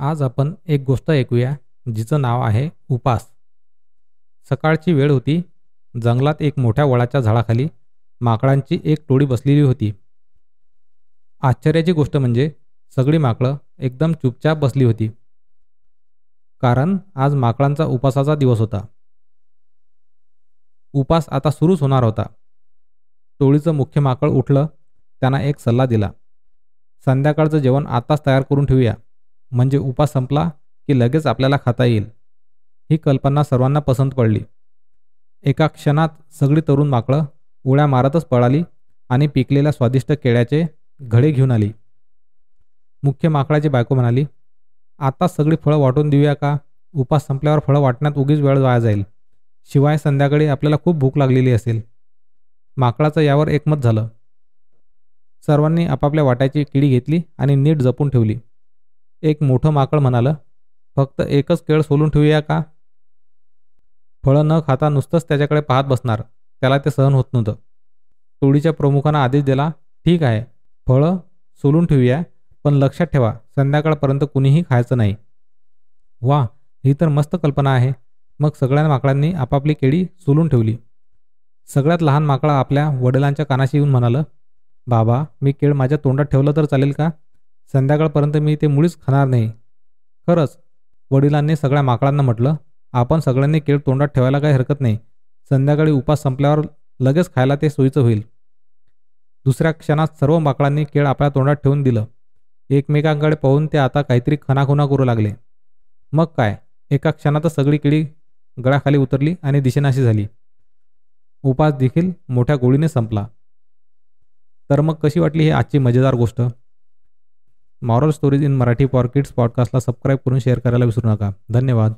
आज आपण एक गोष्ट ऐकूया जिचं नाव आहे उपास. सकाळची वेळ होती. जंगलात एक मोठ्या वडाच्या झाडाखाली माकडांची एक टोळी बसलेली होती. आश्चर्याची गोष्ट म्हणजे सगळी माकडं एकदम चुपचाप बसली होती. कारण आज माकडांचा उपासाचा दिवस होता. उपास आता सुरूच होणार होता. टोळीचं मुख्य माकड उठलं. त्यांना एक सल्ला दिला. संध्याकाळचं जेवण आताच तयार करून ठेवूया, म्हणजे उपास संपला की लगेच आपल्याला खाता येईल. ही कल्पना सर्वांना पसंत पडली. एका क्षणात सगळी तरुण माकडं उड्या मारतच पळाली आणि पिकलेल्या स्वादिष्ट केळ्याचे घडे घेऊन आली. मुख्य माकडाची बायको म्हणाली, आताच सगळी फळं वाटून देऊया का? उपास संपल्यावर फळं वाटण्यात उगीच वेळ वाया जाईल. शिवाय संध्याकाळी आपल्याला खूप भूक लागलेली असेल. माकडाचं यावर एकमत झालं. सर्वांनी आपापल्या वाट्याची किडी घेतली आणि नीट जपून ठेवली. एक मोठं माकड म्हणालं, फक्त एकच केळ सोलून ठेवूया का? फळं न खाता नुसतंच त्याच्याकडे पाहत बसणार, त्याला ते सहन होत नव्हतं. टोळीच्या प्रमुखांना आदेश दिला, ठीक आहे, फळं सोलून ठेवूया, पण लक्षात ठेवा संध्याकाळपर्यंत कुणीही खायचं नाही. वा, ही तर मस्त कल्पना आहे. मग सगळ्या माकडांनी आपापली केळी सोलून ठेवली. सगळ्यात लहान माकडा आपल्या वडिलांच्या कानाशी येऊन म्हणालं, बाबा, मी केळ माझ्या तोंडात ठेवलं तर चालेल का? संध्याकाळपर्यंत मी ते मुळीच खाणार नाही. खरंच, वडिलांनी सगळ्या माकडांना म्हटलं, आपण सगळ्यांनी केळ तोंडात ठेवायला काही हरकत नाही. संध्याकाळी उपास संपल्यावर लगेच खायला ते सोयीचं होईल. दुसऱ्या क्षणात सर्व माकडांनी केळ आपल्या तोंडात ठेवून दिलं. एकमेकांकडे पाहून ते आता काहीतरी खणाखुणा करू लागले. मग काय, एका क्षणातच सगळी केळी गळाखाली उतरली आणि दिसेनाशी झाली. उपास देखील मोठ्या गोळीने संपला. तर मग कशी वाटली ही आजची मजेदार गोष्ट? Moral stories in Marathi for kids पॉडकास्टला सबस्क्राईब करून शेअर करायला विसरू नका. धन्यवाद.